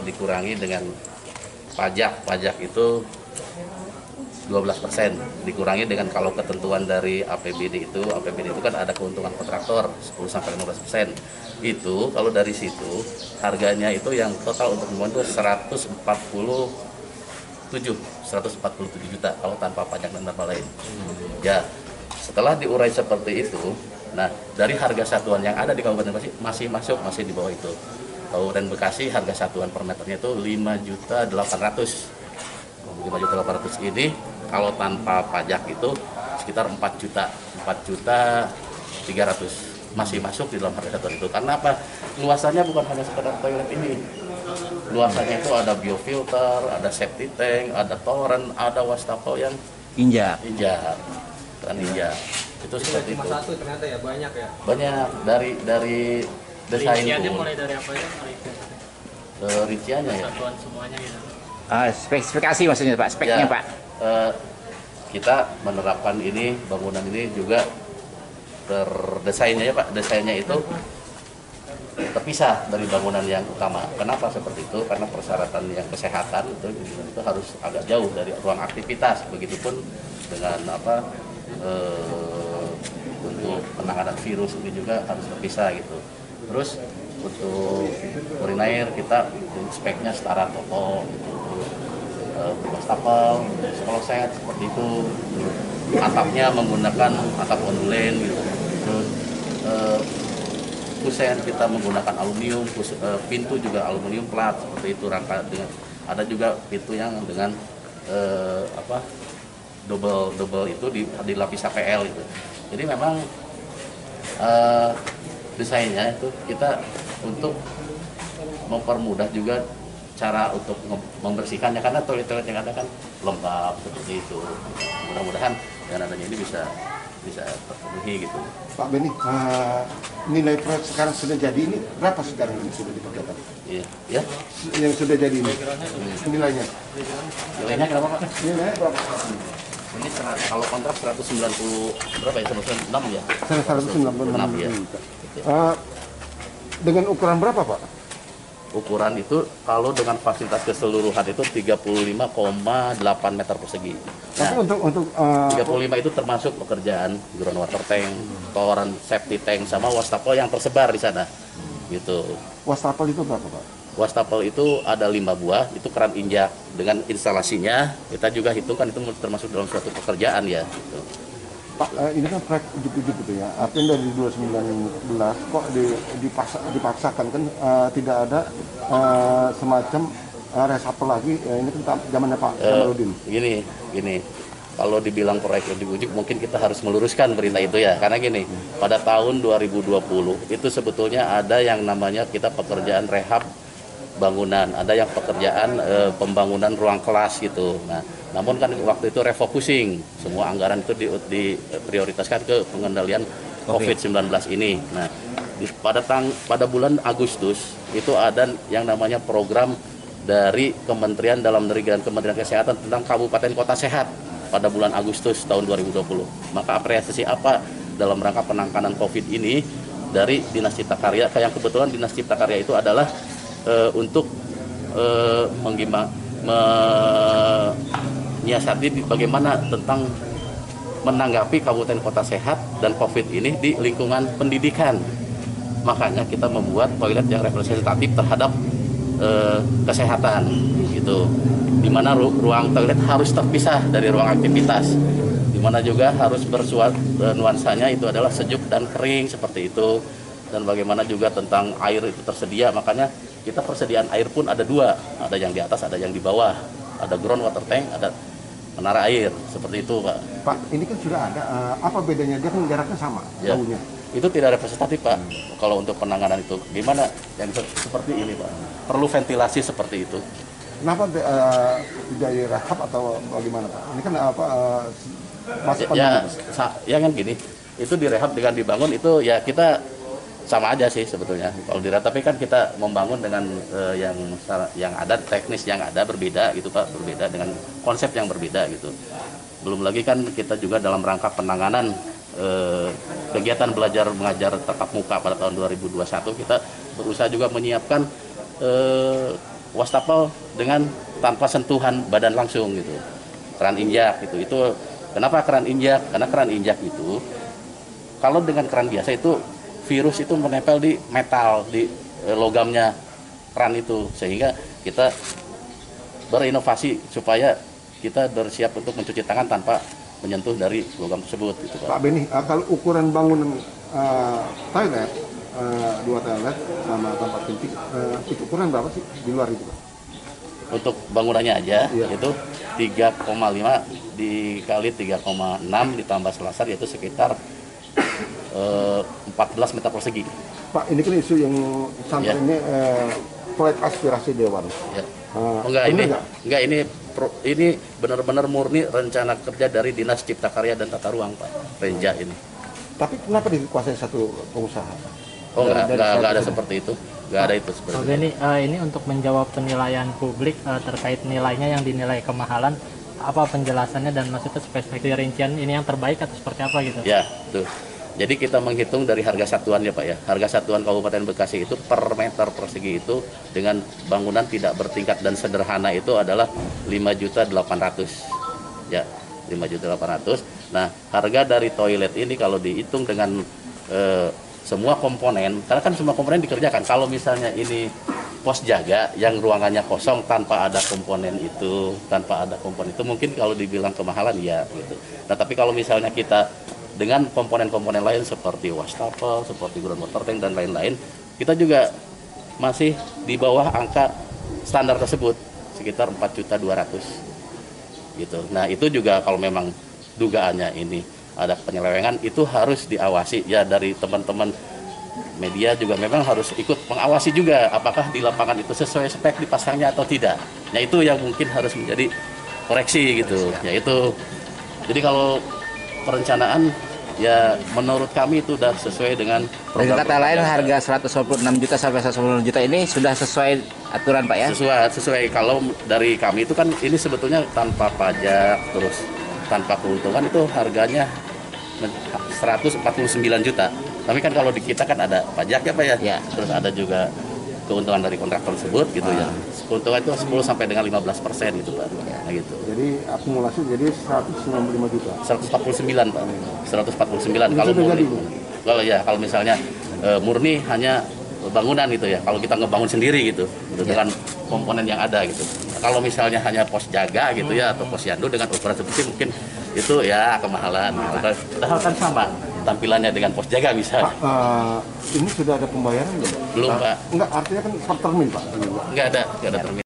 dikurangi dengan pajak itu 12%, dikurangi dengan kalau ketentuan dari APBD itu kan ada keuntungan kontraktor 10-15%. Itu kalau dari situ harganya itu yang total untuk membangun itu 147 juta kalau tanpa pajak dan tanpa lain. Ya, setelah diurai seperti itu, nah dari harga satuan yang ada di Kabupaten Bekasi masih di bawah itu. Kabupaten Bekasi harga satuan per meternya itu 5.800.000. 5.800.000 ini kalau tanpa pajak itu sekitar 4.300.000 masih masuk di dalam harga satuan itu. Karena apa? Luasannya bukan hanya sekedar toilet ini. Luasannya itu ada biofilter, ada septic tank, ada toren, ada wastafel yang injak. Itu seperti itu. Cuma satu ternyata ya, banyak ya. Banyak dari desain rinciannya pun. mulai dari apa ya? Rinciannya ya. Satuan semuanya gitu. Spesifikasi maksudnya Pak, speknya Ya, Pak. Kita menerapkan ini, bangunan ini juga terdesainnya ya Pak, desainnya itu terpisah dari bangunan yang utama. Kenapa seperti itu? Karena persyaratan yang kesehatan itu harus agak jauh dari ruang aktivitas. Begitupun dengan untuk penanganan virus ini juga harus terpisah gitu. Terus untuk urinair kita speknya setara toko, wastafel, kloset seperti itu. Atapnya menggunakan atap ondulen gitu. Terus kusen kita menggunakan aluminium, pintu juga aluminium plat seperti itu, rangka dengan ada juga pintu yang dengan double itu dilapis APL itu. Jadi memang desainnya itu kita untuk mempermudah juga cara untuk membersihkannya, karena toilet-toilet yang ada kan lembab seperti itu. Mudah-mudahan dengan adanya ini bisa terpenuhi gitu. Pak Beni, nilai proyek sekarang sudah jadi ini berapa sekarang ini sudah diperkirakan? Iya, ya. Yang sudah jadi ini nilainya? Nilainya berapa Pak? Nilainya berapa? Ini kalau kontrak 190 berapa ya? 196 ya? 196 ya. Dengan ukuran berapa Pak? Ukuran itu kalau dengan fasilitas keseluruhan itu 35,8 meter persegi. Tapi Nah, untuk 35 itu termasuk pekerjaan ground water tank, toren, safety tank, sama wastafel yang tersebar di sana. Gitu. wastafel itu berapa Pak? Wastafel itu ada 5 buah, itu keran injak dengan instalasinya. Kita juga hitungkan itu termasuk dalam suatu pekerjaan ya. Gitu. Pak, ini kan proyek ujuk-ujuk gitu ya. Artinya dari 2019 kok dipaksakan kan tidak ada semacam resapel lagi. Ini kan zamannya Pak Jamaludin. Gini. Kalau dibilang proyek ujuk-ujuk mungkin kita harus meluruskan berita itu ya. Karena gini, pada tahun 2020 itu sebetulnya ada yang namanya kita pekerjaan rehab bangunan, ada yang pekerjaan pembangunan ruang kelas gitu. Nah, namun kan waktu itu refocusing, semua anggaran itu diprioritaskan ke pengendalian COVID-19 ini. Nah, pada bulan Agustus itu ada yang namanya program dari Kementerian Dalam Negeri dan Kementerian Kesehatan tentang Kabupaten Kota Sehat pada bulan Agustus tahun 2020. Maka apresiasi apa dalam rangka penanganan COVID ini dari Dinas Cipta Karya, yang kebetulan Dinas Cipta Karya itu adalah untuk menyiasati bagaimana tentang menanggapi Kabupaten Kota Sehat dan COVID ini di lingkungan pendidikan. Makanya kita membuat toilet yang representatif terhadap kesehatan gitu. Di mana ruang toilet harus terpisah dari ruang aktivitas. Di mana juga harus nuansanya itu adalah sejuk dan kering seperti itu. Dan bagaimana juga tentang air itu tersedia, makanya kita persediaan air pun ada 2, ada yang di atas, ada yang di bawah, ada ground water tank, ada menara air, seperti itu Pak. Pak, ini kan sudah ada, apa bedanya? Dia kan jaraknya sama, Ya, jauhnya. itu tidak representatif Pak. Kalau untuk penanganan itu, gimana yang seperti ini Pak? Perlu ventilasi seperti itu. Kenapa tidak direhab atau bagaimana Pak? Ini kan masa Ya kan gini, itu direhab dengan dibangun itu ya kita sama aja sih sebetulnya kalau direhab, tapi kan kita membangun dengan yang ada, teknis yang ada berbeda gitu Pak, berbeda dengan konsep yang berbeda gitu. Belum lagi kan kita juga dalam rangka penanganan kegiatan belajar mengajar tatap muka pada tahun 2021 kita berusaha juga menyiapkan wastafel dengan tanpa sentuhan badan langsung gitu. Keran injak gitu. Itu kenapa keran injak? Karena keran injak itu kalau dengan keran biasa itu virus itu menempel di metal, di logamnya keran itu, sehingga kita berinovasi supaya kita bersiap untuk mencuci tangan tanpa menyentuh dari logam tersebut gitu, Pak. Pak Beni, kalau ukuran bangunan toilet, 2 toilet sama tempat kencing, itu ukuran berapa sih di luar itu, Pak? Untuk bangunannya aja Iya. itu 3,5 dikali 3,6 ditambah selasar yaitu sekitar 14 meter persegi. Pak, ini kan isu yang sampai Ya. ini proyek aspirasi Dewan. Ya. Ah, Enggak, bener nggak? ini benar-benar murni rencana kerja dari Dinas Cipta Karya dan Tata Ruang, Pak. Renja ini. Tapi kenapa dikuasai satu pengusaha? Oh, Dari enggak ada satu- seperti itu. Enggak ada itu seperti Pak itu. Beni, ini untuk menjawab penilaian publik terkait nilainya yang dinilai kemahalan, apa penjelasannya dan maksudnya spesifik rincian ini yang terbaik atau seperti apa gitu? Ya, tuh. Jadi kita menghitung dari harga satuan ya Pak ya. Harga satuan Kabupaten Bekasi itu per meter persegi itu dengan bangunan tidak bertingkat dan sederhana itu adalah 5.800.000. Ya, 5.800.000. Nah, harga dari toilet ini kalau dihitung dengan semua komponen, karena kan semua komponen dikerjakan. Kalau misalnya ini pos jaga yang ruangannya kosong tanpa ada komponen itu, mungkin kalau dibilang kemahalan ya gitu. Nah, tapi kalau misalnya kita dengan komponen-komponen lain seperti wastafel, seperti ground water tank dan lain-lain, kita juga masih di bawah angka standar tersebut, sekitar 4.200.000 gitu. Nah, itu juga kalau memang dugaannya ini ada penyelewengan, itu harus diawasi ya, dari teman-teman media juga memang harus ikut mengawasi juga apakah di lapangan itu sesuai spek dipasangnya atau tidak. Nah, itu yang mungkin harus menjadi koreksi gitu. Ya itu. Jadi kalau perencanaan ya menurut kami itu sudah sesuai dengan Dengan kata lain harga 126 juta sampai 190 juta ini sudah sesuai aturan Pak ya? sesuai. Kalau dari kami itu kan ini sebetulnya tanpa pajak terus tanpa keuntungan itu harganya 149 juta. Tapi kan kalau di kita kan ada pajak ya Pak ya. Ya. Terus ada juga keuntungan dari kontraktor tersebut gitu ya. Keuntungan itu 10 sampai dengan 15% gitu Pak. Nah, gitu. Jadi akumulasi jadi 195 juta. 149 Pak. 149 Ini kalau sudah murni. jadi, Bu? Kalau misalnya murni hanya bangunan gitu ya. Kalau kita ngebangun sendiri gitu dengan komponen yang ada gitu. Nah, kalau misalnya hanya pos jaga gitu ya atau pos yandu dengan ukuran seperti mungkin itu ya kemahalan. Padahal kan sama tampilannya dengan pos jaga bisa. Pak, ini sudah ada pembayaran belum? Belum Pak. Enggak, artinya kan per termin, Pak. Nggak ada termin.